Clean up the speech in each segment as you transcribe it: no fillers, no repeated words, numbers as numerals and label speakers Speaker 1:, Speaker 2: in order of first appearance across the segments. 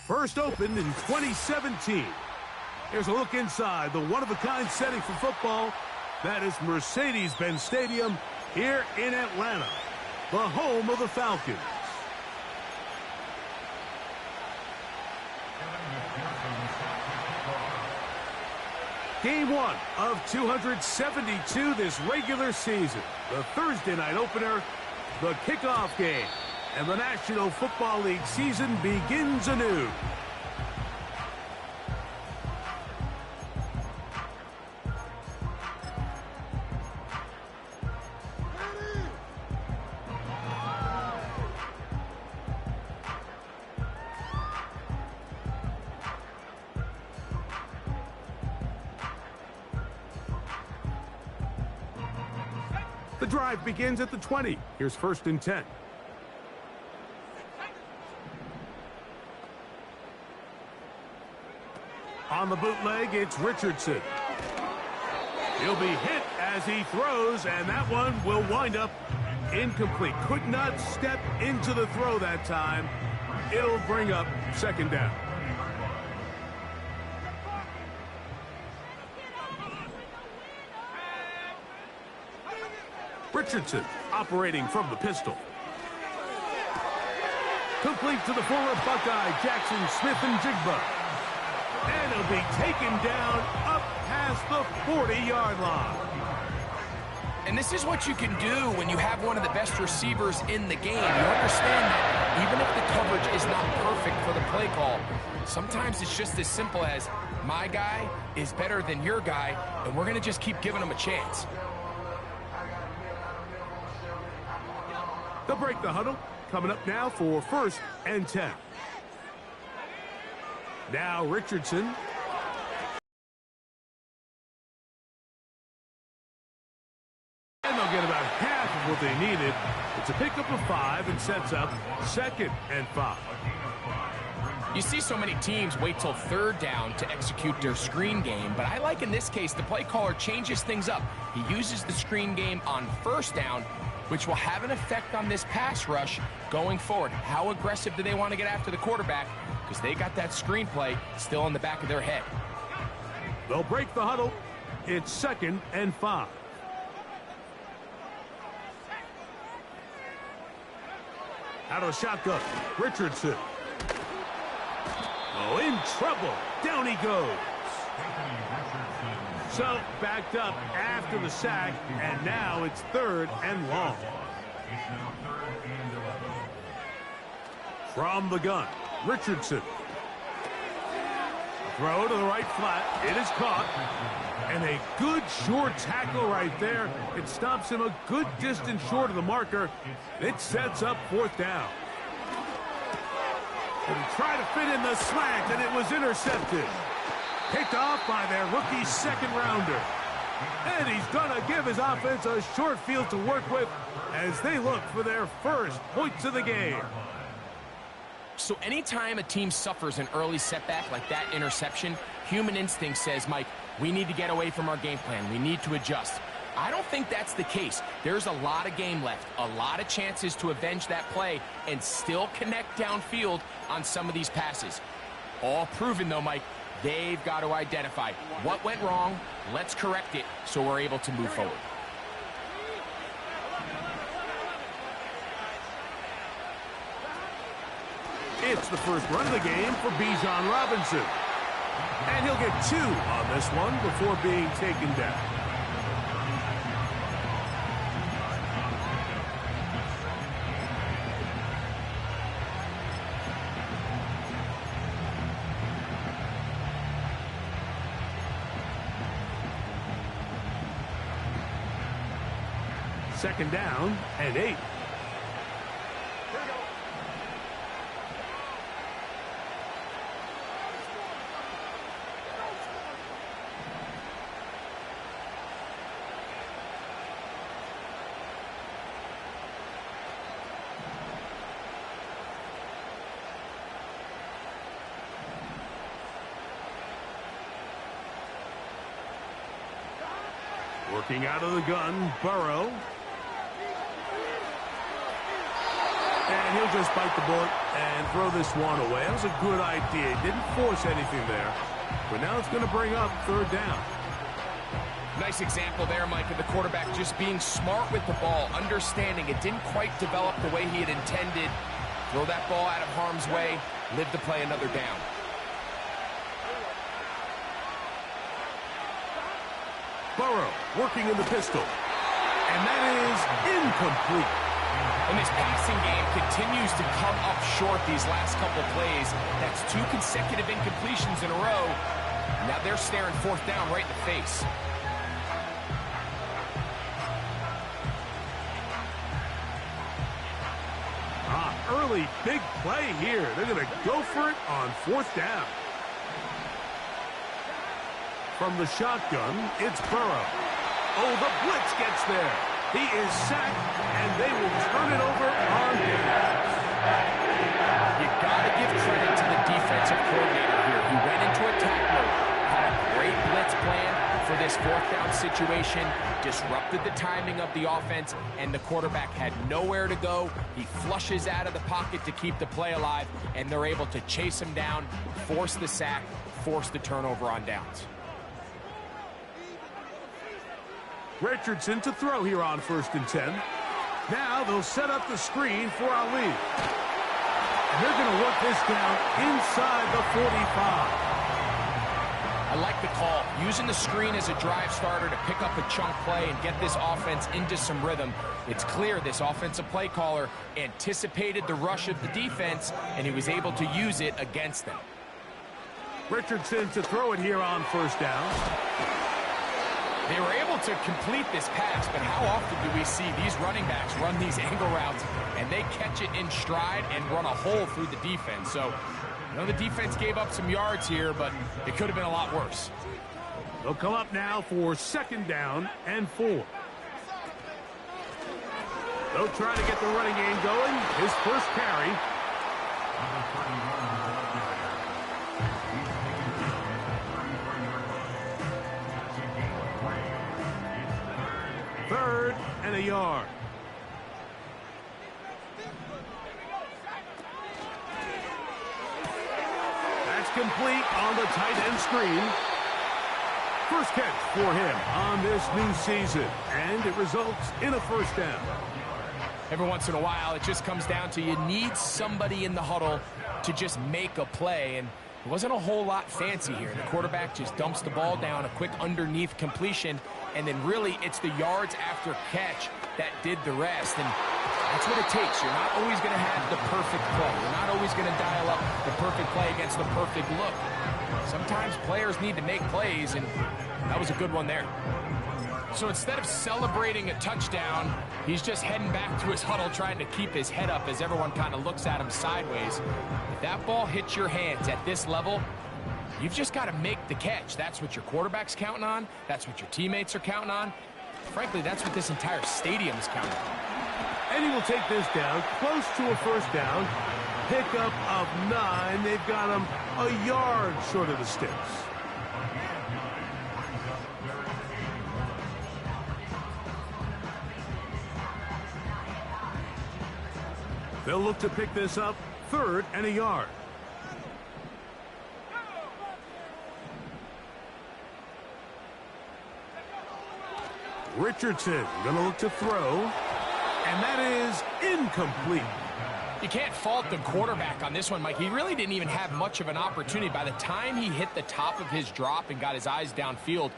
Speaker 1: First opened in 2017. Here's a look inside the one-of-a-kind setting for football. That is Mercedes-Benz Stadium here in Atlanta, the home of the Falcons. Game one of 272 this regular season. The Thursday night opener, the kickoff game. And the National Football League season begins anew. The drive begins at the 20. Here's 1st and 10. On the bootleg, it's Richardson. He'll be hit as he throws, and that one will wind up incomplete. Could not step into the throw that time. It'll bring up 2nd down. Richardson operating from the pistol. Complete to the former Buckeye, Jackson Smith-Njigba. And he'll be taken down up past the 40-yard line.
Speaker 2: And this is what you can do when you have one of the best receivers in the game. You understand that even if the coverage is not perfect for the play call, sometimes it's just as simple as my guy is better than your guy, and we're going to just keep giving him a chance.
Speaker 1: They'll break the huddle. Coming up now for 1st and 10. Now Richardson. And they'll get about half of what they needed. It's a pickup of 5 and sets up 2nd and 5.
Speaker 2: You see so many teams wait till 3rd down to execute their screen game, but I like in this case the play caller changes things up. He uses the screen game on 1st down, which will have an effect on this pass rush going forward. How aggressive do they want to get after the quarterback? Because they got that screenplay still in the back of their head.
Speaker 1: They'll break the huddle. It's 2nd and 5. Out of shotgun, Richardson. Oh, in trouble. Down he goes. So, backed up after the sack, and now it's 3rd and long. From the gun, Richardson. Throw to the right flat. It is caught. And a good short tackle right there. It stops him a good distance short of the marker. It sets up 4th down. And he tried to fit in the slant, and it was intercepted. Picked off by their rookie 2nd rounder. And he's going to give his offense a short field to work with as they look for their 1st points of the game.
Speaker 2: So anytime a team suffers an early setback like that interception, human instinct says, Mike, we need to get away from our game plan. We need to adjust. I don't think that's the case. There's a lot of game left, a lot of chances to avenge that play and still connect downfield on some of these passes. All proven, though, Mike. They've got to identify what went wrong. Let's correct it so we're able to move forward.
Speaker 1: It's the first run of the game for Bijan Robinson. And he'll get 2 on this one before being taken down. Second down and 8. Working out of the gun, Burrow. And he'll just bite the bullet and throw this one away. That was a good idea. He didn't force anything there. But now it's going to bring up third down.
Speaker 2: Nice example there, Mike, of the quarterback just being smart with the ball, understanding it didn't quite develop the way he had intended. Throw that ball out of harm's way, live to play another down.
Speaker 1: Burrow working in the pistol. And that is incomplete.
Speaker 2: And this passing game continues to come up short these last couple plays. That's 2 consecutive incompletions in a row. Now they're staring fourth down right in the face.
Speaker 1: Early big play here. They're going to go for it on fourth down. From the shotgun, it's Burrow. Oh, the blitz gets there. He is sacked, and they will turn it over on downs.
Speaker 2: You got to give credit to the defensive coordinator here. He went into attack mode, had a great blitz plan for this fourth down situation, disrupted the timing of the offense, and the quarterback had nowhere to go. He flushes out of the pocket to keep the play alive, and they're able to chase him down, force the sack, force the turnover on downs.
Speaker 1: Richardson to throw here on 1st and 10. Now they'll set up the screen for Ali. And they're going to work this down inside the 45.
Speaker 2: I like the call. Using the screen as a drive starter to pick up a chunk play and get this offense into some rhythm. It's clear this offensive play caller anticipated the rush of the defense, and he was able to use it against them.
Speaker 1: Richardson to throw it here on 1st down.
Speaker 2: They were able to complete this pass, but how often do we see these running backs run these angle routes and they catch it in stride and run a hole through the defense? So, you know, the defense gave up some yards here, but it could have been a lot worse.
Speaker 1: They'll come up now for 2nd down and 4. They'll try to get the running game going. His first carry. Third and a yard. That's complete on the tight end screen. First catch for him on this new season, and it results in a first down.
Speaker 2: Every once in a while, it just comes down to you need somebody in the huddle to just make a play, and it wasn't a whole lot fancy here. The quarterback just dumps the ball down, a quick underneath completion, and then really it's the yards after catch that did the rest. And that's what it takes. You're not always going to have the perfect play. You're not always going to dial up the perfect play against the perfect look. Sometimes players need to make plays, and that was a good one there. So instead of celebrating a touchdown, he's just heading back to his huddle trying to keep his head up as everyone kind of looks at him sideways. If that ball hits your hands at this level, you've just got to make the catch. That's what your quarterback's counting on. That's what your teammates are counting on. Frankly, that's what this entire stadium is counting on.
Speaker 1: And he will take this down, close to a first down. Pickup of 9. They've got him a yard short of the sticks. They'll look to pick this up, 3rd and a yard. Richardson going to look to throw, and that is incomplete.
Speaker 2: You can't fault the quarterback on this one, Mike. He really didn't even have much of an opportunity. By the time he hit the top of his drop and got his eyes downfield,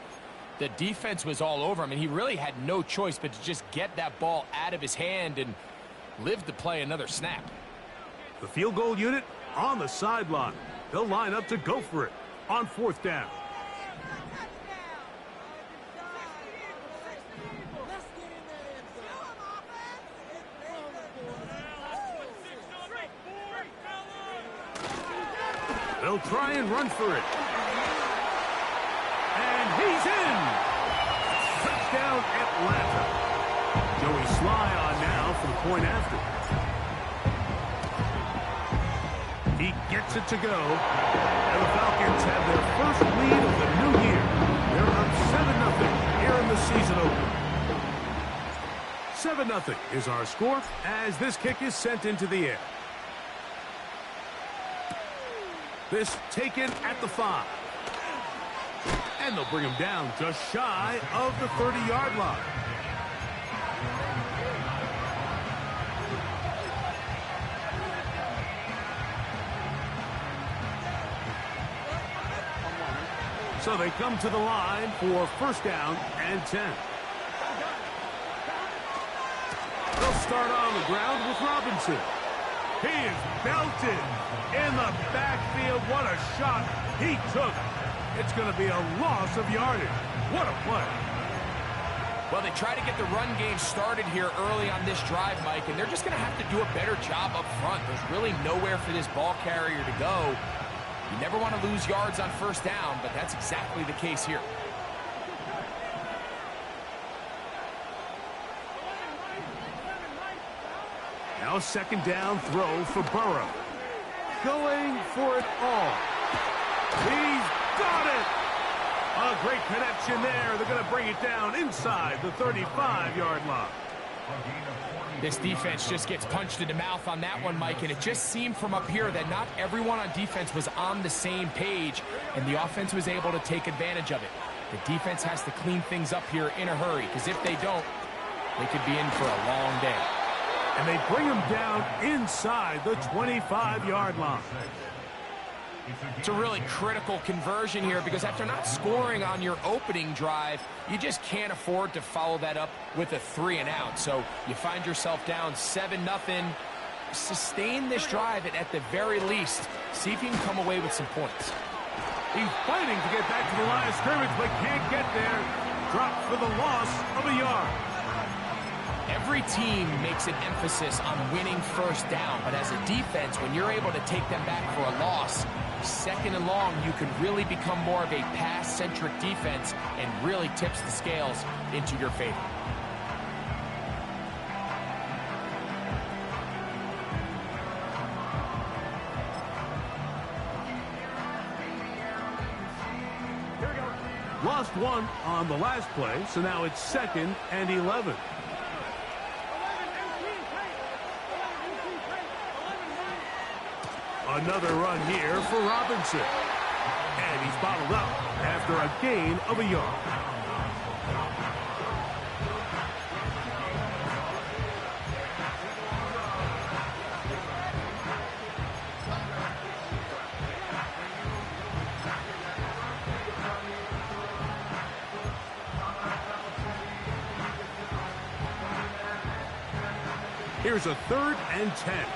Speaker 2: the defense was all over him, and he really had no choice but to just get that ball out of his hand and live to play another snap.
Speaker 1: The field goal unit on the sideline. They'll line up to go for it on 4th down. They'll try and run for it. And he's in! Touchdown, Atlanta. Joey Sly on now for the point after. He gets it to go. And the Falcons have their first lead of the new year. They're up 7-0 here in the season opener. 7-0 is our score as this kick is sent into the air. This taken at the 5. And they'll bring him down just shy of the 30-yard line. So they come to the line for first down and 10. They'll start on the ground with Robinson. He is belted in the backfield. What a shot he took. It's going to be a loss of yardage. What a play.
Speaker 2: Well, they try to get the run game started here early on this drive, Mike, and they're just going to have to do a better job up front. There's really nowhere for this ball carrier to go. You never want to lose yards on first down, but that's exactly the case here.
Speaker 1: Now second down throw for Burrow. Going for it all. He's got it. A great connection there. They're going to bring it down inside the 35-yard line.
Speaker 2: This defense just gets punched in the mouth on that one, Mike, and it just seemed from up here that not everyone on defense was on the same page, and the offense was able to take advantage of it. The defense has to clean things up here in a hurry, because if they don't, they could be in for a long day.
Speaker 1: And they bring him down inside the 25-yard line.
Speaker 2: It's a really critical conversion here because after not scoring on your opening drive, you just can't afford to follow that up with a 3-and-out. So you find yourself down 7-0. Sustain this drive and at the very least, see if you can come away with some points.
Speaker 1: He's fighting to get back to the line of scrimmage, but can't get there. Dropped for the loss of a yard.
Speaker 2: Every team makes an emphasis on winning first down, but as a defense, when you're able to take them back for a loss, second and long, you can really become more of a pass-centric defense and really tips the scales into your favor.
Speaker 1: Lost one on the last play, so now it's 2nd and 11. Another run here for Robinson. And he's bottled up after a gain of a yard. Here's a 3rd and 10.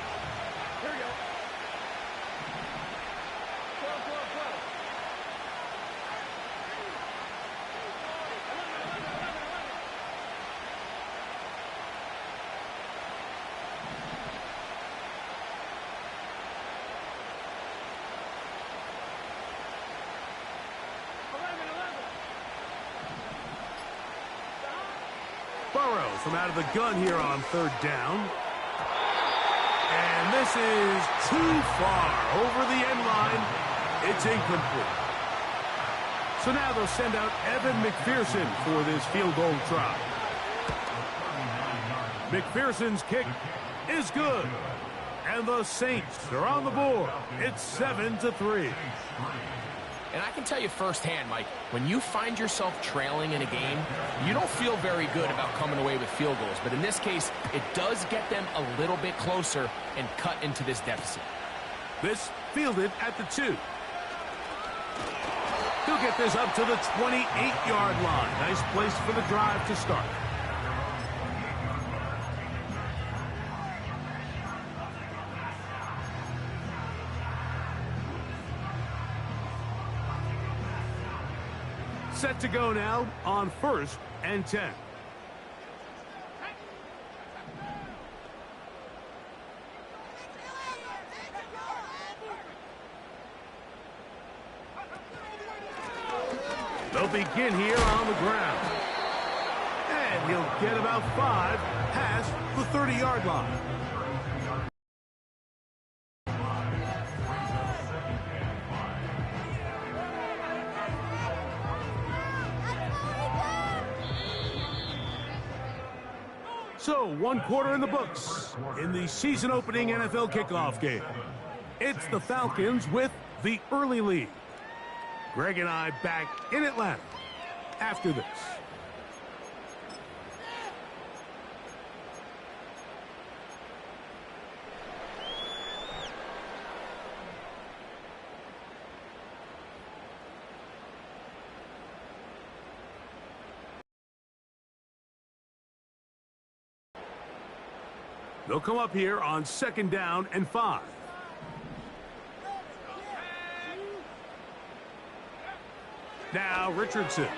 Speaker 1: Burrow from out of the gun here on 3rd down. And this is too far over the end line. It's incomplete. So now they'll send out Evan McPherson for this field goal try. McPherson's kick is good. And the Saints are on the board. It's 7-3.
Speaker 2: And I can tell you firsthand, Mike, when you find yourself trailing in a game, you don't feel very good about coming away with field goals. But in this case, it does get them a little bit closer and cut into this deficit.
Speaker 1: This fielded at the 2. He'll get this up to the 28-yard line. Nice place for the drive to start. Set to go now on 1st and 10. They'll begin here on the ground. And he'll get about 5 past the 30-yard line. So, one quarter in the books in the season-opening NFL kickoff game. It's the Falcons with the early lead. Greg and I back in Atlanta after this. They'll come up here on 2nd down and 5. Now Richardson.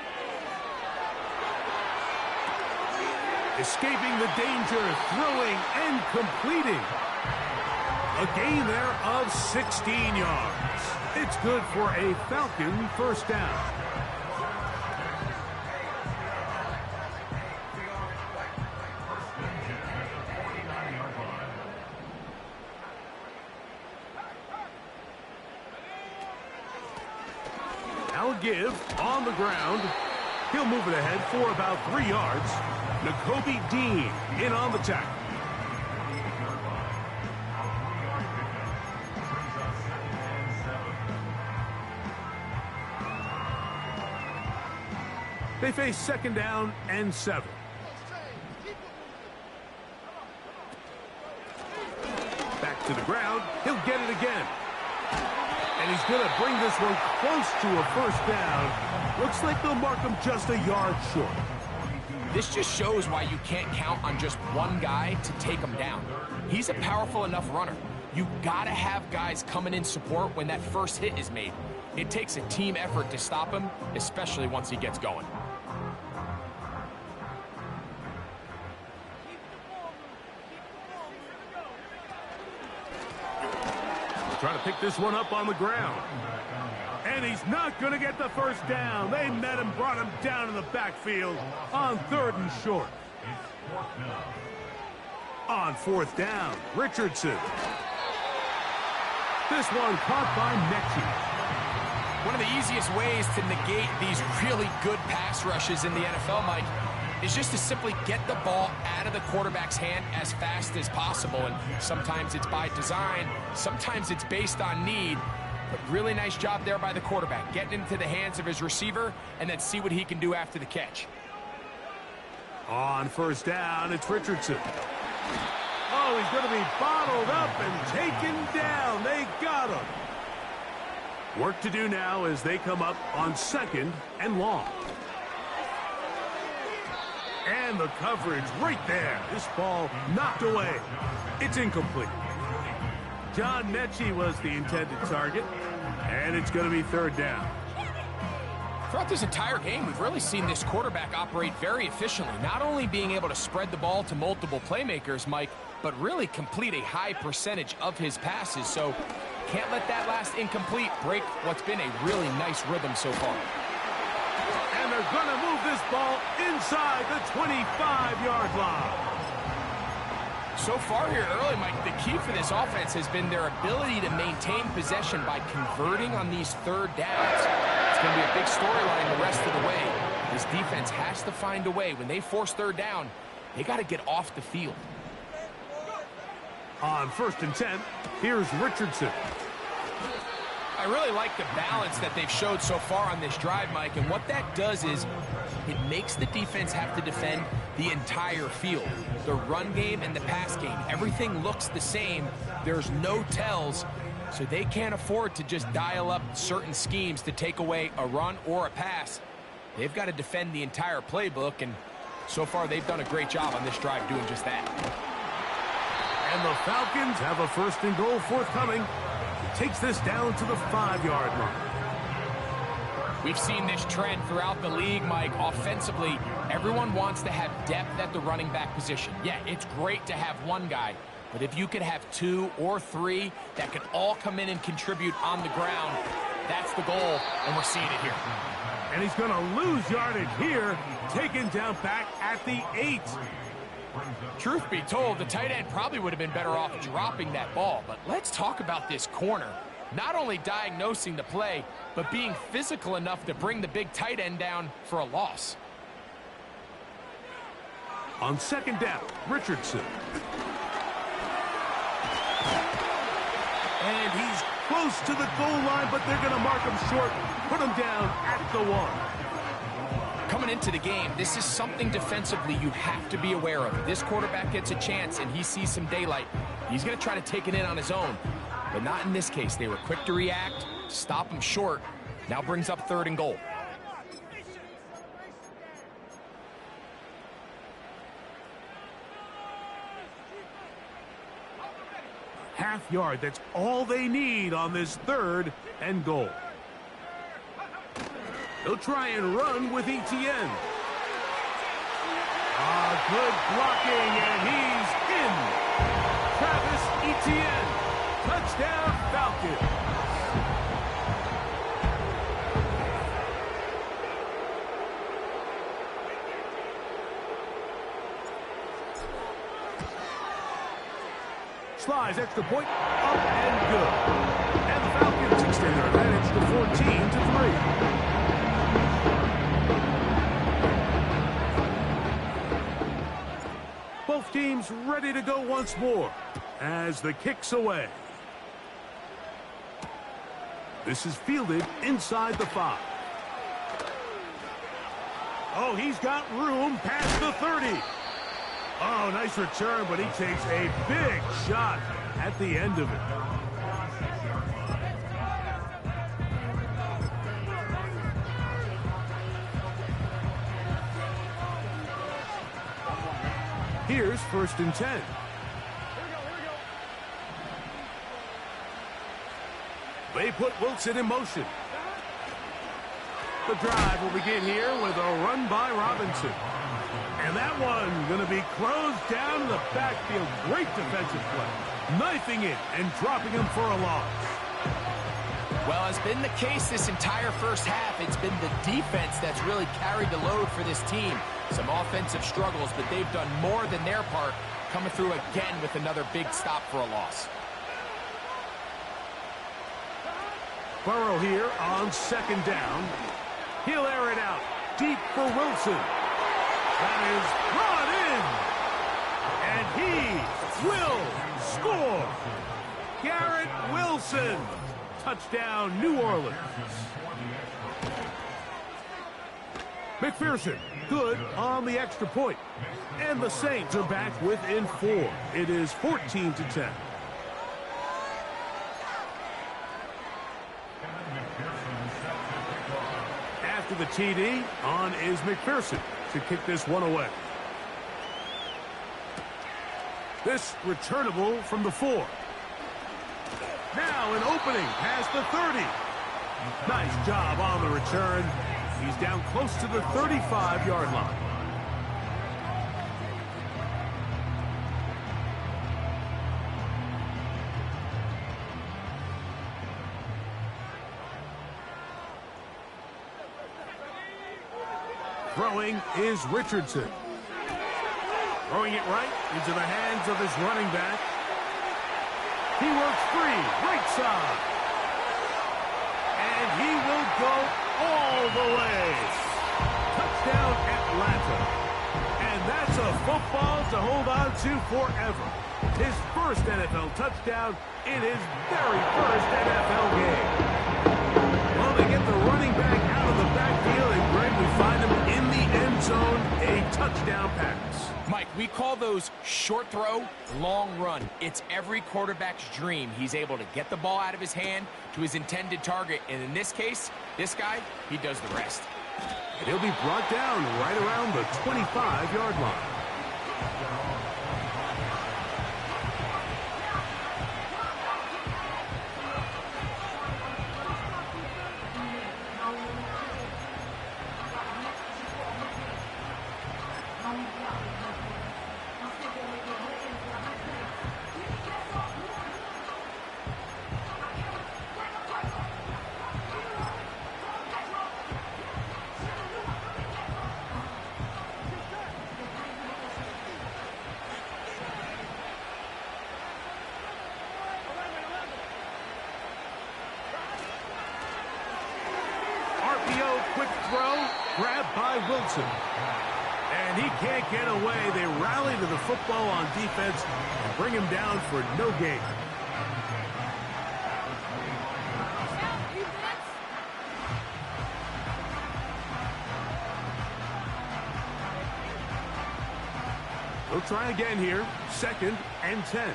Speaker 1: Escaping the danger, throwing and completing. A gain there of 16 yards. It's good for a Falcon first down. Give on the ground. He'll move it ahead for about 3 yards. Nakobe Dean in on the tackle. They face 2nd down and 7. Back to the ground. He'll get it again. And he's going to bring this one close to a first down. Looks like they'll mark him just a yard short.
Speaker 2: This just shows why you can't count on just one guy to take him down. He's a powerful enough runner. You got to have guys coming in support when that first hit is made. It takes a team effort to stop him, especially once he gets going.
Speaker 1: Trying to pick this one up on the ground. And he's not going to get the first down. They met him, brought him down in the backfield on 3rd and short. On 4th down, Richardson. This one caught by Mechie.
Speaker 2: One of the easiest ways to negate these really good pass rushes in the NFL, Mike, is just to simply get the ball out of the quarterback's hand as fast as possible. And sometimes it's by design, sometimes it's based on need. But really nice job there by the quarterback, getting into the hands of his receiver and then see what he can do after the catch.
Speaker 1: On 1st down, it's Richardson. Oh, he's going to be bottled up and taken down. They got him. Work to do now as they come up on 2nd and long. And the coverage right there. This ball knocked away. It's incomplete. John Mechie was the intended target. And it's going to be 3rd down.
Speaker 2: Throughout this entire game, we've really seen this quarterback operate very efficiently. Not only being able to spread the ball to multiple playmakers, Mike, but really complete a high percentage of his passes. So can't let that last incomplete break what's been a really nice rhythm so far.
Speaker 1: And they're going to move this ball inside the 25-yard line.
Speaker 2: So far here early, Mike, the key for this offense has been their ability to maintain possession by converting on these 3rd downs. It's going to be a big storyline the rest of the way. This defense has to find a way. When they force 3rd down, they got to get off the field.
Speaker 1: On 1st and 10, here's Richardson.
Speaker 2: I really like the balance that they've showed so far on this drive, Mike, and what that does is it makes the defense have to defend the entire field. The run game and the pass game, everything looks the same. There's no tells, so they can't afford to just dial up certain schemes to take away a run or a pass. They've got to defend the entire playbook, and so far they've done a great job on this drive doing just that.
Speaker 1: And the Falcons have a 1st and goal forthcoming. He takes this down to the 5-yard line.
Speaker 2: We've seen this trend throughout the league, Mike. Offensively, everyone wants to have depth at the running back position. Yeah, it's great to have one guy, but if you could have 2 or 3 that can all come in and contribute on the ground, that's the goal, and we're seeing it here.
Speaker 1: And he's going to lose yardage here, taken down back at the 8.
Speaker 2: Truth be told, the tight end probably would have been better off dropping that ball, but let's talk about this corner. Not only diagnosing the play, but being physical enough to bring the big tight end down for a loss.
Speaker 1: On second down, Richardson. And he's close to the goal line, but they're going to mark him short, put him down at the 1.
Speaker 2: Coming into the game, this is something defensively you have to be aware of. This quarterback gets a chance and he sees some daylight. He's going to try to take it in on his own, but not in this case. They were quick to react, stop him short. Now brings up 3rd and goal.
Speaker 1: Half yard, that's all they need on this 3rd and goal. He'll try and run with Etienne. Good blocking, and he's in. Travis Etienne, touchdown Falcons. Slides, extra point, up and good. And the Falcons extend their advantage to 14-3. Both teams ready to go once more as the kick's away. This is fielded inside the 5. Oh, he's got room past the 30. Oh, nice return, but he takes a big shot at the end of it. Here's 1st and 10. They put Wilson in motion. The drive will begin here with a run by Robinson. And that one going to be closed down in the backfield. Great defensive play. Knifing it and dropping him for a loss.
Speaker 2: Well, as been the case this entire first half, it's been the defense that's really carried the load for this team. Some offensive struggles, but they've done more than their part, coming through again with another big stop for a loss.
Speaker 1: Burrow here on 2nd down. He'll air it out deep for Wilson. That is brought in. And he will score. Garrett Wilson. Touchdown, New Orleans. McPherson, good on the extra point. And the Saints are back within 4. It is 14-10. After the TD, on is McPherson to kick this one away. This returnable from the 4. Now an opening past the 30. Nice job on the return. He's down close to the 35-yard line. Throwing is Richardson. Throwing it right into the hands of his running back. He works free, right side. And he will go all the way. Touchdown, Atlanta. And that's a football to hold on to forever. His first NFL touchdown in his very first NFL game. Well, they get the running back out of the backfield, and Greg, we find him in the end zone, a touchdown pass.
Speaker 2: Mike, we call those short throw, long run. It's every quarterback's dream. He's able to get the ball out of his hand to his intended target. And in this case, this guy, he does the rest.
Speaker 1: And he'll be brought down right around the 25-yard line. Quick throw, grabbed by Wilson. And he can't get away. They rally to the football on defense and bring him down for no gain. We'll try again here. 2nd and 10.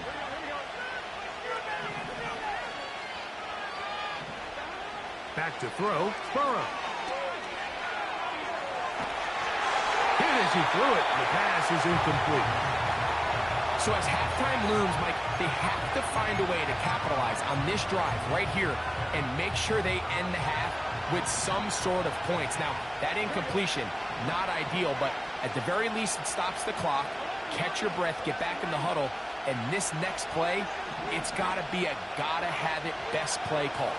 Speaker 1: Back to throw. Burrow. Hit as he threw it. The pass is incomplete.
Speaker 2: So as halftime looms, Mike, they have to find a way to capitalize on this drive right here and make sure they end the half with some sort of points. Now, that incompletion, not ideal, but at the very least it stops the clock. Catch your breath, get back in the huddle, and this next play, it's got to be a gotta-have-it best play call.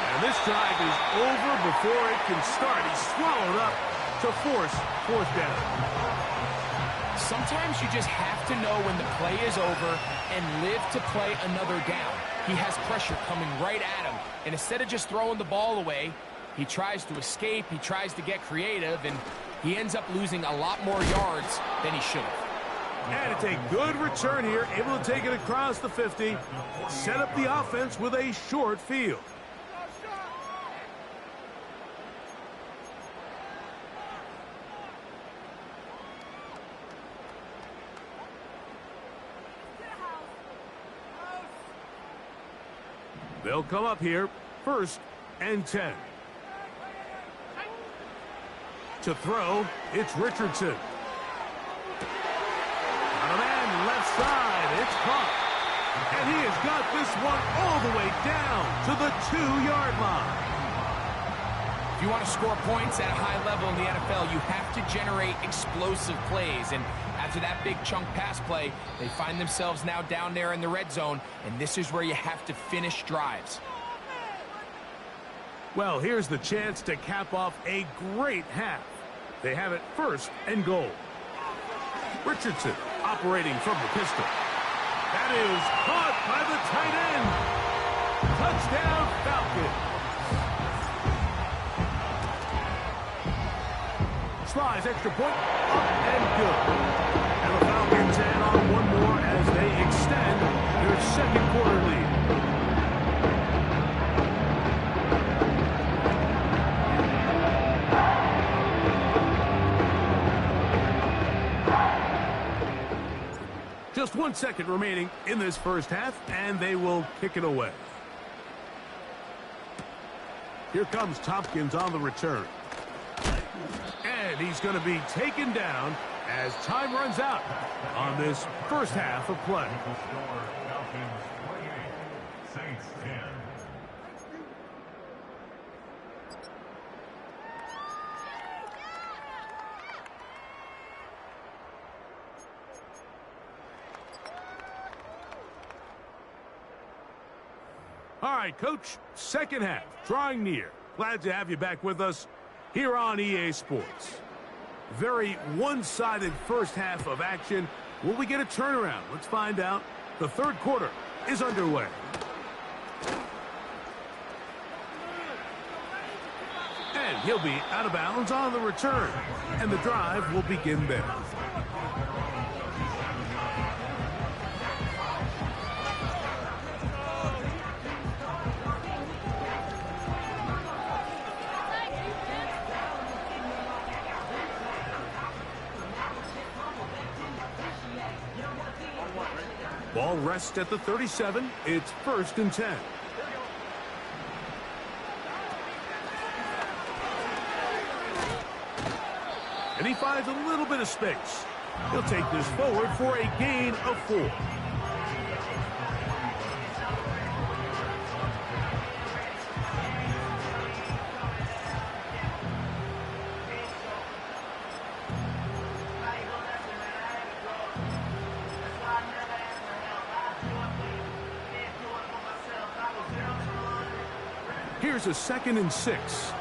Speaker 1: And this drive is over before it can start. He's swallowed up to force 4th down.
Speaker 2: Sometimes you just have to know when the play is over and live to play another down. He has pressure coming right at him, and instead of just throwing the ball away, he tries to escape, he tries to get creative, and he ends up losing a lot more yards than he should have.
Speaker 1: And it's a good return here, able to take it across the 50, set up the offense with a short field. They'll come up here, 1st and 10. To throw, it's Richardson. On a man left side, it's caught. And he has got this one all the way down to the 2-yard line.
Speaker 2: If you want to score points at a high level in the NFL, you have to generate explosive plays. And after that big chunk pass play, they find themselves now down there in the red zone, and this is where you have to finish drives.
Speaker 1: Well, here's the chance to cap off a great half. They have it 1st and goal. Richardson operating from the pistol. That is caught by the tight end. Touchdown, Falcons. Slides extra point, up and good. And the Falcons add on one more as they extend their 2nd quarter lead. Just 1 second remaining in this 1st half, and they will kick it away. Here comes Tompkins on the return. And he's going to be taken down as time runs out on this 1st half of play. All right, Coach, 2nd half, drawing near. Glad to have you back with us here on EA Sports. Very one-sided 1st half of action. Will we get a turnaround? Let's find out. The 3rd quarter is underway. And he'll be out of bounds on the return. And the drive will begin there. Ball rests at the 37. It's 1st and 10. And he finds a little bit of space. He'll take this forward for a gain of 4. Here's a 2nd and 6.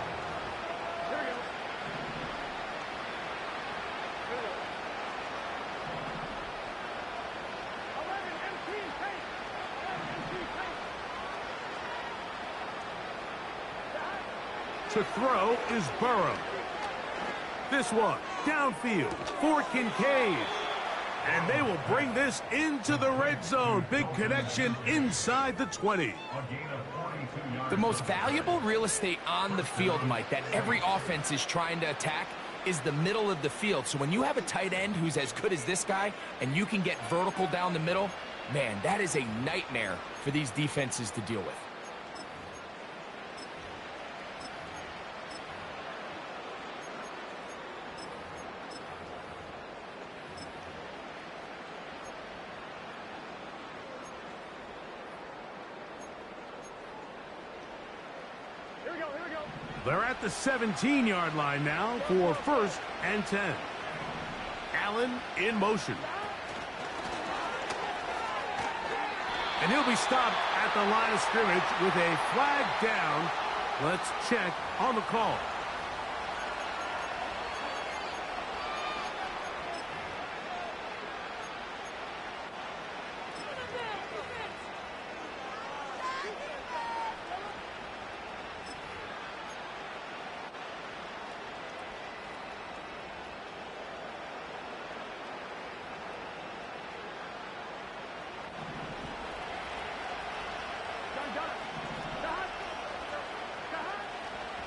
Speaker 1: To throw is Burrow. This one downfield for Kincaid. And they will bring this into the red zone. Big connection inside the 20.
Speaker 2: The most valuable real estate on the field, Mike, that every offense is trying to attack is the middle of the field. So when you have a tight end who's as good as this guy and you can get vertical down the middle, man, that is a nightmare for these defenses to deal with.
Speaker 1: They're at the 17-yard line now for 1st and 10. Allen in motion. And he'll be stopped at the line of scrimmage with a flag down. Let's check on the call.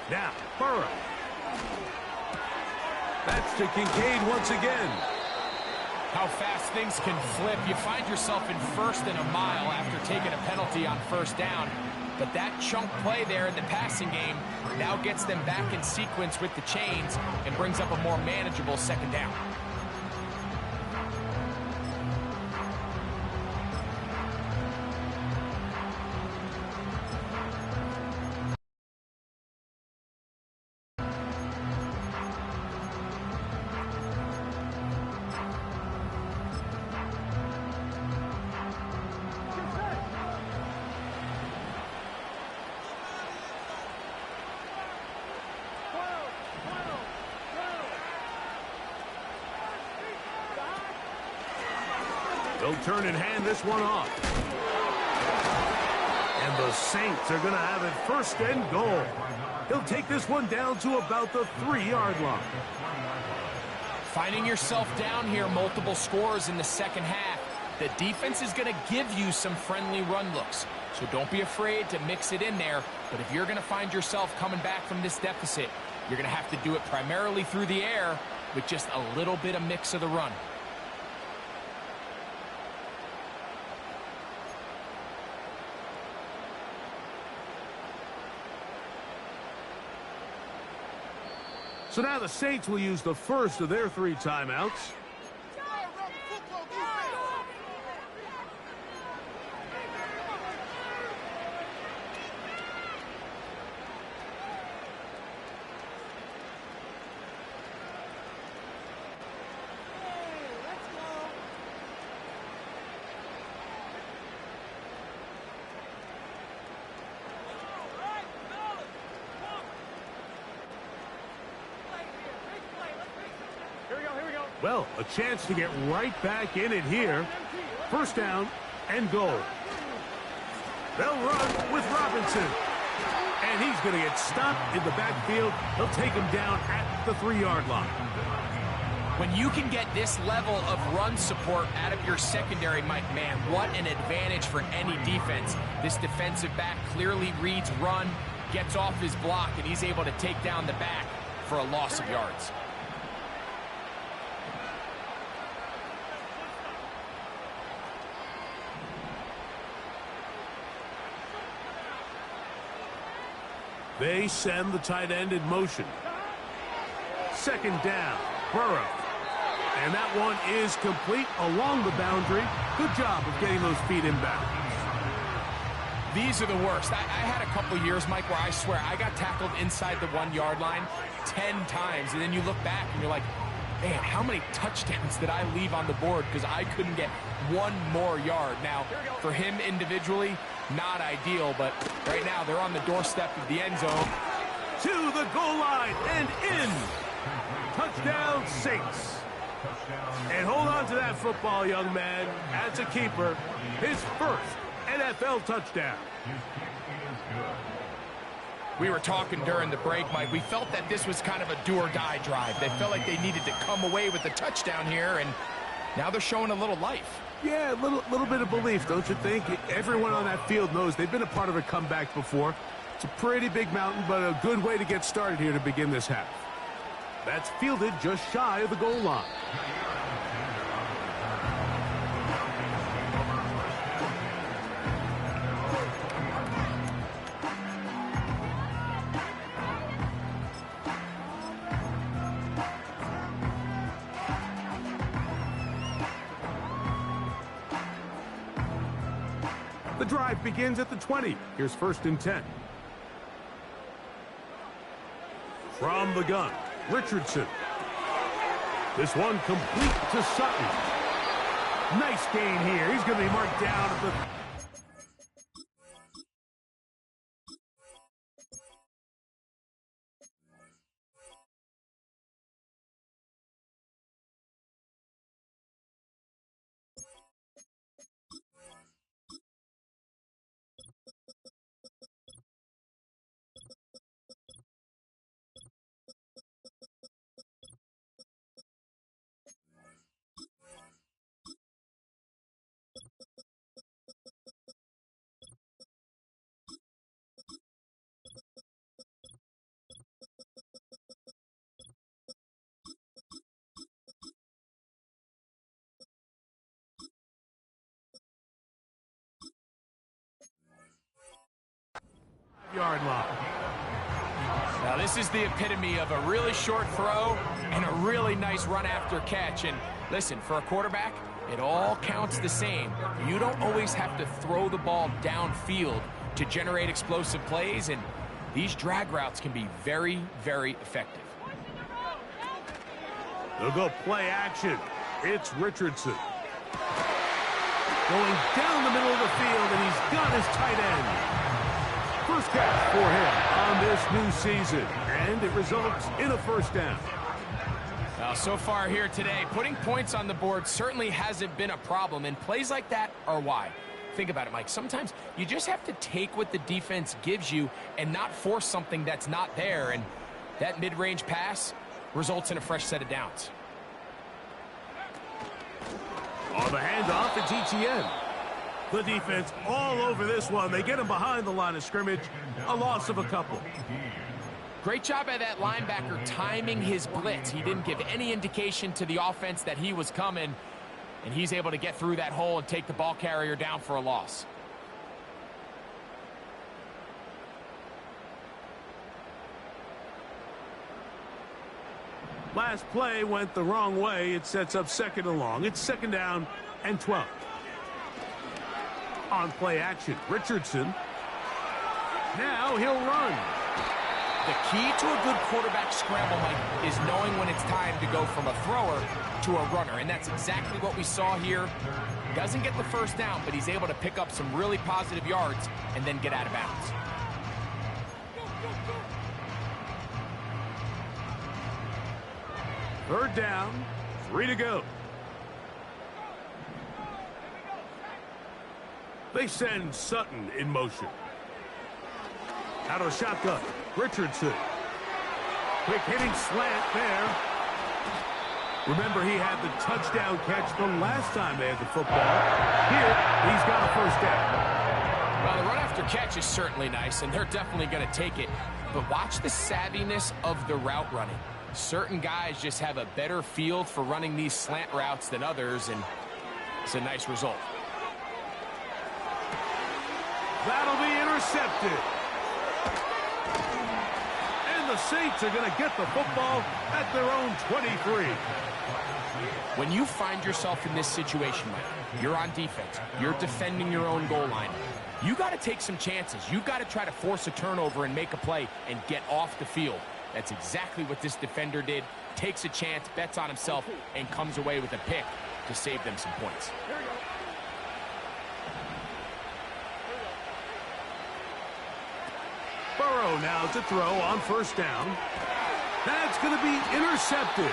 Speaker 1: Now, Burrow. That's to Kincaid once again.
Speaker 2: How fast things can flip. You find yourself in 1st and a mile after taking a penalty on 1st down. But that chunk play there in the passing game now gets them back in sequence with the chains and brings up a more manageable 2nd down.
Speaker 1: They'll turn and hand this one off. And the Saints are going to have it 1st and goal. He'll take this one down to about the 3-yard line.
Speaker 2: Finding yourself down here, multiple scores in the 2nd half. The defense is going to give you some friendly run looks. So don't be afraid to mix it in there. But if you're going to find yourself coming back from this deficit, you're going to have to do it primarily through the air with just a little bit of mix of the run.
Speaker 1: So now the Saints will use the first of their 3 timeouts. Well, a chance to get right back in it here. 1st down and goal. They'll run with Robinson. And he's going to get stopped in the backfield. They'll take him down at the 3-yard line.
Speaker 2: When you can get this level of run support out of your secondary, Mike, man, what an advantage for any defense. This defensive back clearly reads run, gets off his block, and he's able to take down the back for a loss of yards.
Speaker 1: They send the tight end in motion. 2nd down, Burrow. And that one is complete along the boundary. Good job of getting those feet in bounds.
Speaker 2: These are the worst. I had a couple years, Mike, where I swear I got tackled inside the 1-yard line 10 times. And then you look back and you're like, man, how many touchdowns did I leave on the board because I couldn't get one more yard? Now, for him individually, not ideal, but right now they're on the doorstep of the end zone.
Speaker 1: To the goal line and in. Touchdown, Saints. And hold on to that football, young man. As a keeper, his 1st NFL touchdown.
Speaker 2: We were talking during the break, Mike. We felt that this was kind of a do-or-die drive. They felt like they needed to come away with the touchdown here, and now they're showing a little life.
Speaker 1: Yeah, a little bit of belief, don't you think? Everyone on that field knows they've been a part of a comeback before. It's a pretty big mountain, but a good way to get started here to begin this half. That's fielded just shy of the goal line. The drive begins at the 20. Here's 1st and 10. From the gun, Richardson. This one complete to Sutton. Nice gain here. He's going to be marked down at the... yard line.
Speaker 2: Now this is the epitome of a really short throw and a really nice run after catch. And listen, for a quarterback, it all counts the same. You don't always have to throw the ball downfield to generate explosive plays, and these drag routes can be very, very effective.
Speaker 1: They'll go play action. It's Richardson. Going down the middle of the field, and he's got his tight end. First catch for him on this new season, and it results in a 1st down.
Speaker 2: Well, so far here today, putting points on the board certainly hasn't been a problem, and plays like that are why. Think about it, Mike. Sometimes you just have to take what the defense gives you and not force something that's not there, and that mid-range pass results in a fresh set of downs.
Speaker 1: On the handoff, it's ETN. The defense all over this one. They get him behind the line of scrimmage. A loss of a couple.
Speaker 2: Great job by that linebacker timing his blitz. He didn't give any indication to the offense that he was coming, and he's able to get through that hole and take the ball carrier down for a loss.
Speaker 1: Last play went the wrong way. It sets up 2nd and long. It's 2nd down and 12. On play action, Richardson. Now he'll run.
Speaker 2: The key to a good quarterback scramble, Mike, is knowing when it's time to go from a thrower to a runner, and that's exactly what we saw here. Doesn't get the 1st down, but he's able to pick up some really positive yards and then get out of bounds.
Speaker 1: Third down, 3 to go. They send Sutton in motion. Out of a shotgun, Richardson. Quick hitting slant there. Remember, he had the touchdown catch the last time they had the football. Here, he's got a 1st down.
Speaker 2: Well, the run after catch is certainly nice, and they're definitely going to take it. But watch the savviness of the route running. Certain guys just have a better feel for running these slant routes than others, and it's a nice result.
Speaker 1: That'll be intercepted. And the Saints are going to get the football at their own 23.
Speaker 2: When you find yourself in this situation, Mike, you're on defense, you're defending your own goal line, you got to take some chances. You got to try to force a turnover and make a play and get off the field. That's exactly what this defender did. Takes a chance, bets on himself, and comes away with a pick to save them some points.
Speaker 1: Burrow now to throw on 1st down. That's going to be intercepted.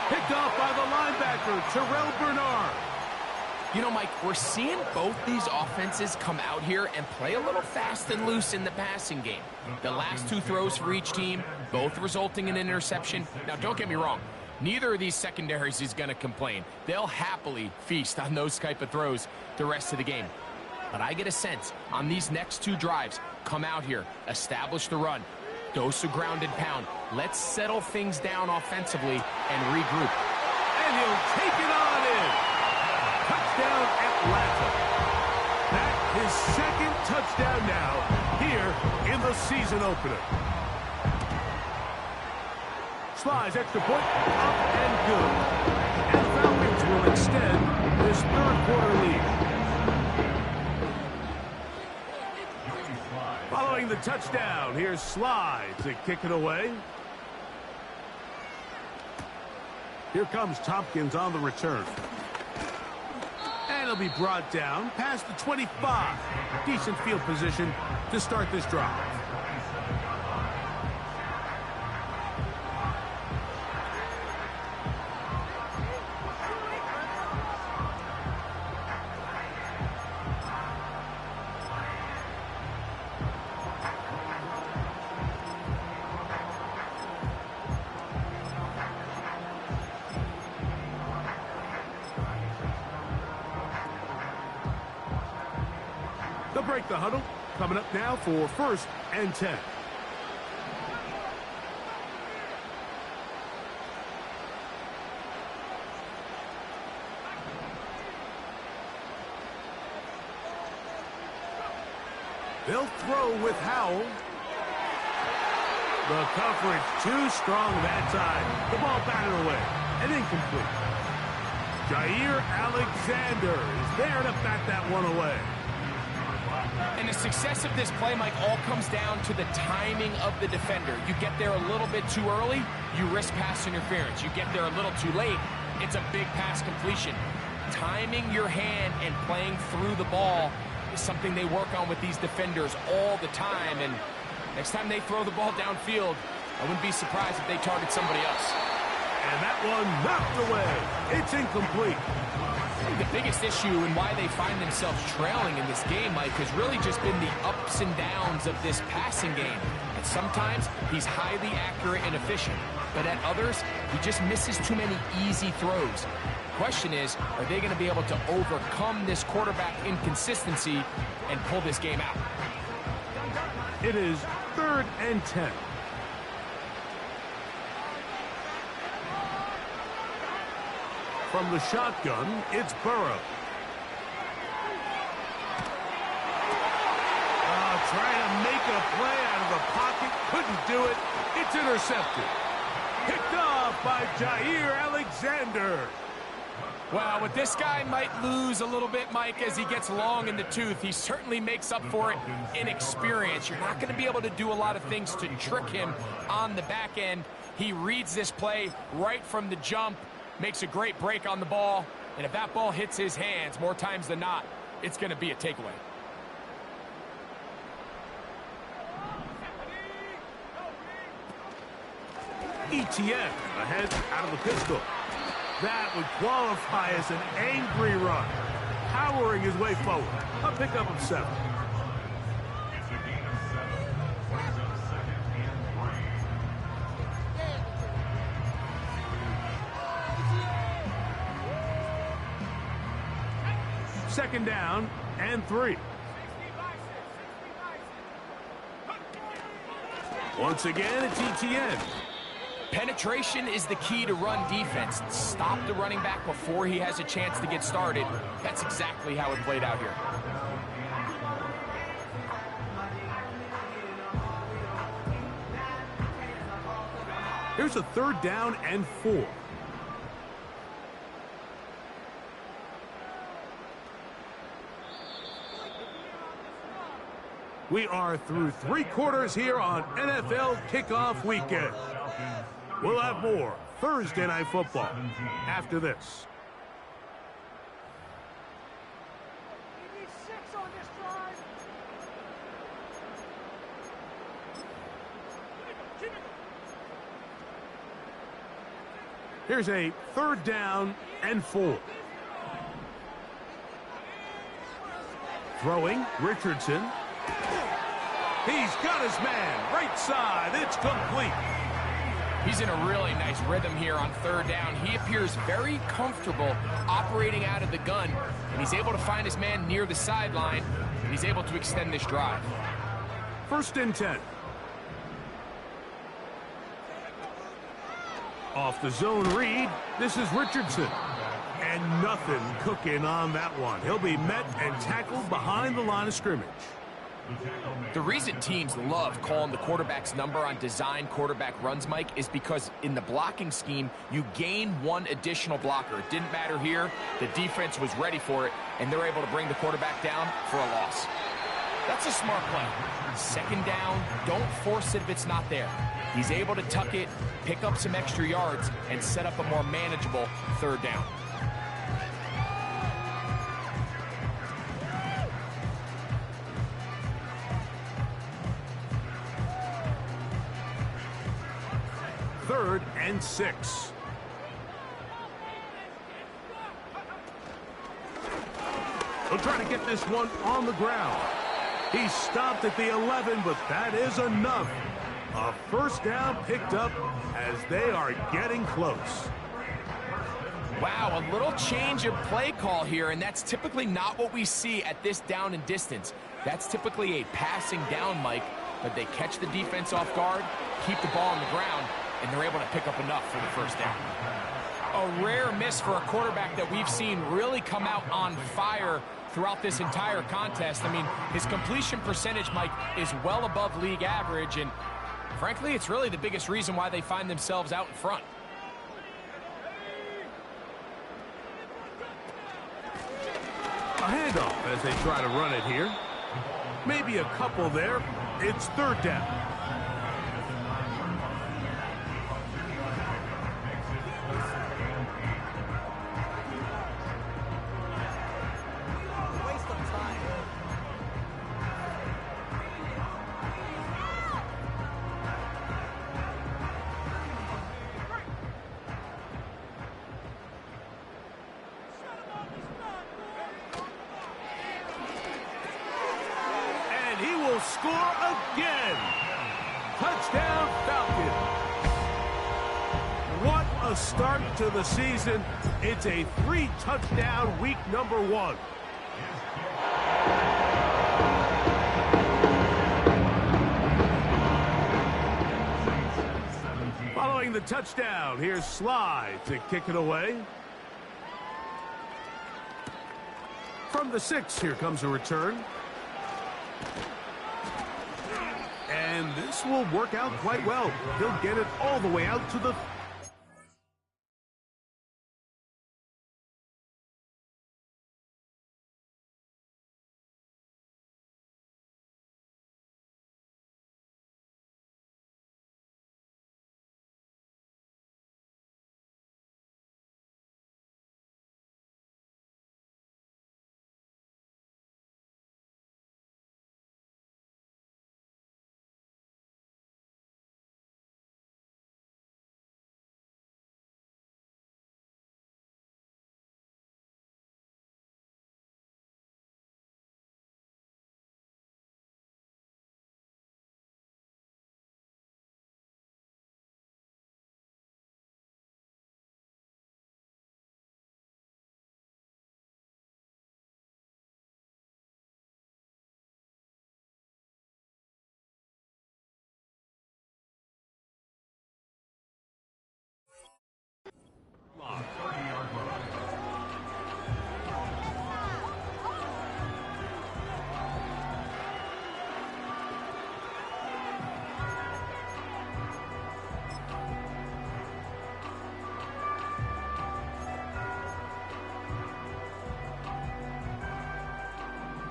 Speaker 1: Picked off by the linebacker, Terrell Bernard.
Speaker 2: You know, Mike, we're seeing both these offenses come out here and play a little fast and loose in the passing game. The last two throws for each team, both resulting in an interception. Now, don't get me wrong. Neither of these secondaries is going to complain. They'll happily feast on those type of throws the rest of the game. But I get a sense on these next two drives, come out here, establish the run, dose a ground and pound. Let's settle things down offensively and regroup.
Speaker 1: And he'll take it on in. Touchdown, Atlanta. That's his second touchdown now here in the season opener. Slides extra point, up and good. And the Falcons will extend this third quarter lead. Following the touchdown, here's Slides to kick it away. Here comes Tompkins on the return. And he'll be brought down past the 25. Decent field position to start this drive. They'll break the huddle. Coming up now for 1st and 10. They'll throw with Howell. The coverage too strong that time. The ball batted away and incomplete. Jair Alexander is there to bat that one away.
Speaker 2: And the success of this play, Mike, all comes down to the timing of the defender. You get there a little bit too early, you risk pass interference. You get there a little too late, it's a big pass completion. Timing your hand and playing through the ball is something they work on with these defenders all the time. And next time they throw the ball downfield, I wouldn't be surprised if they target somebody else.
Speaker 1: And that one knocked away. It's incomplete.
Speaker 2: The biggest issue and why they find themselves trailing in this game, Mike, has really just been the ups and downs of this passing game. And sometimes he's highly accurate and efficient, but at others, he just misses too many easy throws. Question is, are they going to be able to overcome this quarterback inconsistency and pull this game out?
Speaker 1: It is 3rd and 10. From the shotgun, it's Burrow. Trying to make a play out of the pocket. Couldn't do it. It's intercepted. Picked off by Jair Alexander.
Speaker 2: Well, what this guy might lose a little bit, Mike, as he gets long in the tooth, he certainly makes up for it in experience. You're not going to be able to do a lot of things to trick him on the back end. He reads this play right from the jump, makes a great break on the ball, and if that ball hits his hands more times than not, it's going to be a takeaway.
Speaker 1: ETN ahead out of the pistol. That would qualify as an angry run. Powering his way forward. A pickup of 7. Second down and 3. Once again, it's ETN.
Speaker 2: Penetration is the key to run defense. Stop the running back before he has a chance to get started. That's exactly how it played out here.
Speaker 1: Here's a 3rd down and 4. We are through 3 quarters here on NFL Kickoff Weekend. We'll have more Thursday Night Football after this. Here's a 3rd down and 4. Throwing, Richardson. He's got his man, right side, it's complete.
Speaker 2: He's in a really nice rhythm here on third down. He appears very comfortable operating out of the gun, and he's able to find his man near the sideline, and he's able to extend this drive.
Speaker 1: 1st and 10. Off the zone read, this is Richardson. And nothing cooking on that one. He'll be met and tackled behind the line of scrimmage.
Speaker 2: The reason teams love calling the quarterback's number on design quarterback runs, Mike, is because in the blocking scheme, you gain one additional blocker. It didn't matter here. The defense was ready for it, and they're able to bring the quarterback down for a loss. That's a smart play. 2nd down, don't force it if it's not there. He's able to tuck it, pick up some extra yards, and set up a more manageable 3rd down.
Speaker 1: Third and 6. He'll try to get this one on the ground. He stopped at the 11, but that is enough. A 1st down picked up as they are getting close.
Speaker 2: Wow, a little change of play call here, and that's typically not what we see at this down and distance. That's typically a passing down, Mike, but they catch the defense off guard, keep the ball on the ground, and they're able to pick up enough for the 1st down. A rare miss for a quarterback that we've seen really come out on fire throughout this entire contest. I mean, his completion percentage, Mike, is well above league average, and frankly, it's really the biggest reason why they find themselves out in front.
Speaker 1: A handoff as they try to run it here. Maybe a couple there. It's 3rd down. Score again. Touchdown Falcons. What a start to the season. It's a 3-touchdown week number 1. Following the touchdown, here's Sly to kick it away. From the 6, here comes a return. And this will work out quite well. He'll get it all the way out to the...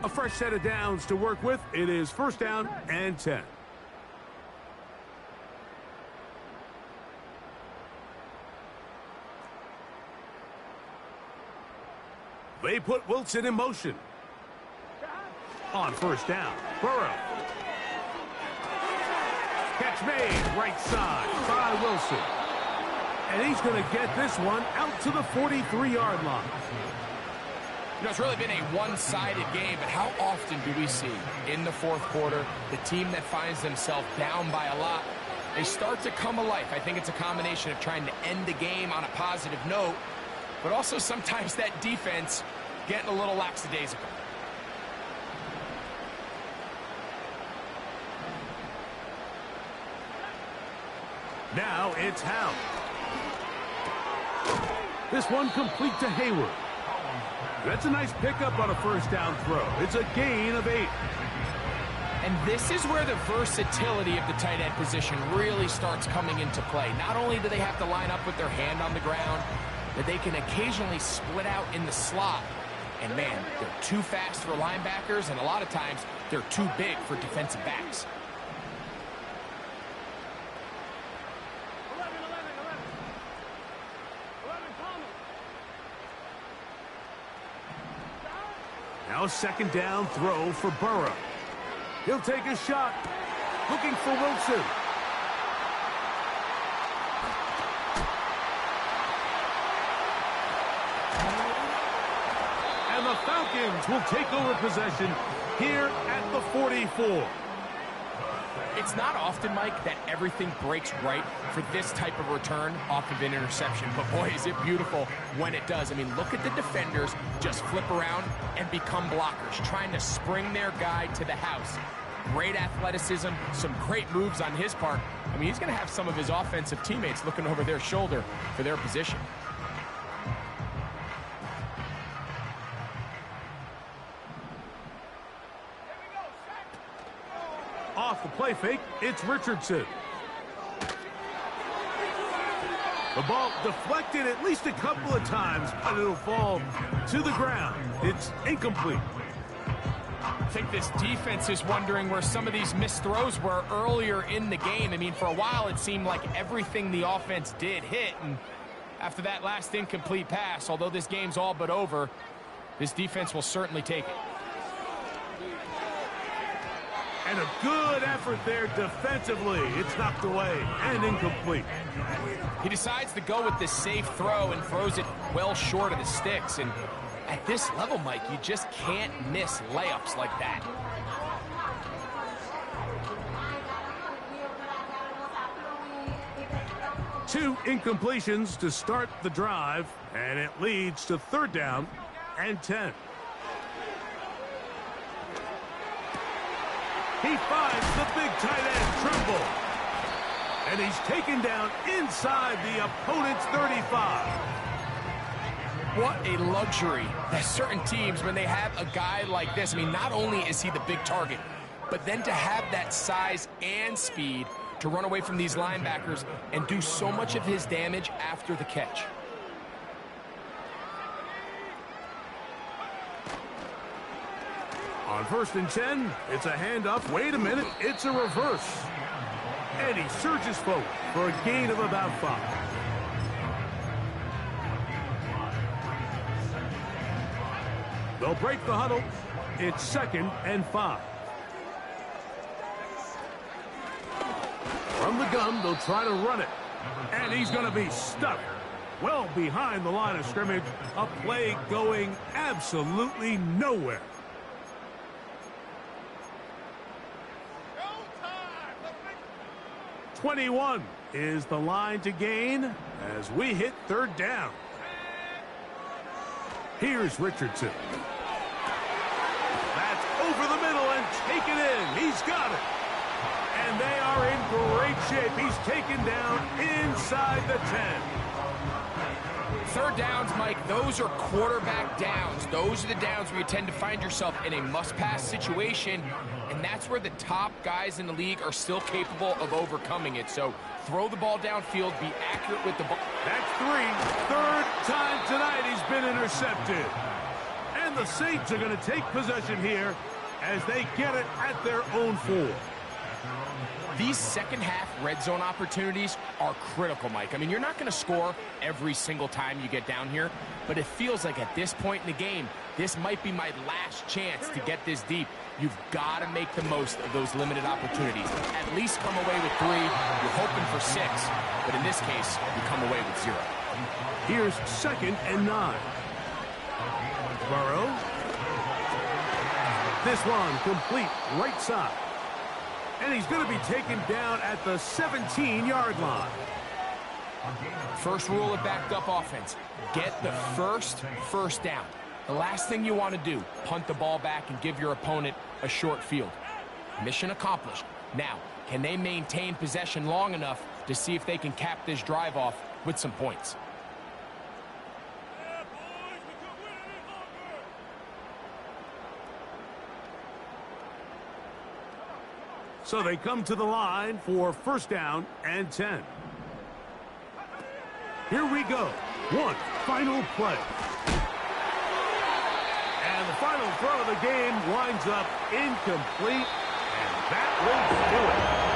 Speaker 1: A fresh set of downs to work with. It is 1st down and 10. They put Wilson in motion. On 1st down, Burrow. Catch made, right side by Wilson. And he's going to get this one out to the 43-yard line.
Speaker 2: You know, it's really been a one-sided game, but how often do we see in the fourth quarter the team that finds themselves down by a lot, they start to come alive? I think it's a combination of trying to end the game on a positive note, but also sometimes that defense getting a little lackadaisical.
Speaker 1: Now it's Howe. This one complete to Hayward. That's a nice pickup on a first down throw. It's a gain of 8.
Speaker 2: And this is where the versatility of the tight end position really starts coming into play. Not only do they have to line up with their hand on the ground, but they can occasionally split out in the slot. And man, they're too fast for linebackers, and a lot of times they're too big for defensive backs.
Speaker 1: Now second down throw for Burrow. He'll take a shot. Looking for Wilson. And the Falcons will take over possession here at the 44.
Speaker 2: It's not often, Mike, that everything breaks right for this type of return off of an interception. But, boy, is it beautiful when it does. I mean, look at the defenders just flip around and become blockers, trying to spring their guy to the house. Great athleticism, some great moves on his part. I mean, he's going to have some of his offensive teammates looking over their shoulder for their position.
Speaker 1: Off the play fake, it's Richardson. The ball deflected at least a couple of times, but it'll fall to the ground. It's incomplete.
Speaker 2: I think this defense is wondering where some of these missed throws were earlier in the game. I mean, for a while, it seemed like everything the offense did hit. And after that last incomplete pass, although this game's all but over, this defense will certainly take it.
Speaker 1: And a good effort there defensively. It's knocked away and incomplete.
Speaker 2: He decides to go with this safe throw and throws it well short of the sticks. And at this level, Mike, you just can't miss layups like that.
Speaker 1: Two incompletions to start the drive, and it leads to third down and 10. He finds the big tight end, Trimble. And he's taken down inside the opponent's 35.
Speaker 2: What a luxury that certain teams, when they have a guy like this, I mean, not only is he the big target, but then to have that size and speed to run away from these linebackers and do so much of his damage after the catch.
Speaker 1: On 1st and 10, it's a handoff. Wait a minute, it's a reverse. And he surges forward for a gain of about 5. They'll break the huddle. It's 2nd and 5. From the gun, they'll try to run it. And he's going to be stuck well behind the line of scrimmage. A play going absolutely nowhere. 21 is the line to gain as we hit third down. Here's Richardson. That's over the middle and taken in. He's got it. And they are in great shape. He's taken down inside the 10.
Speaker 2: Third downs, Mike, those are quarterback downs. Those are the downs where you tend to find yourself in a must-pass situation, and that's where the top guys in the league are still capable of overcoming it. So throw the ball downfield, be accurate with the ball.
Speaker 1: That's 3. Third time tonight he's been intercepted. And the Saints are going to take possession here as they get it at their own 4.
Speaker 2: These second-half red zone opportunities are critical, Mike. I mean, you're not going to score every single time you get down here, but it feels like at this point in the game, this might be my last chance to get this deep. You've got to make the most of those limited opportunities. At least come away with 3. You're hoping for 6, but in this case, you come away with 0.
Speaker 1: Here's 2nd and 9. Burrow. This one complete right side. And he's going to be taken down at the 17-yard line.
Speaker 2: First rule of backed up offense, get the first down. The last thing you want to do, punt the ball back and give your opponent a short field. Mission accomplished. Now, can they maintain possession long enough to see if they can cap this drive off with some points?
Speaker 1: So they come to the line for first down and 10. Here we go. One final play. And the final throw of the game winds up incomplete. And that will do it.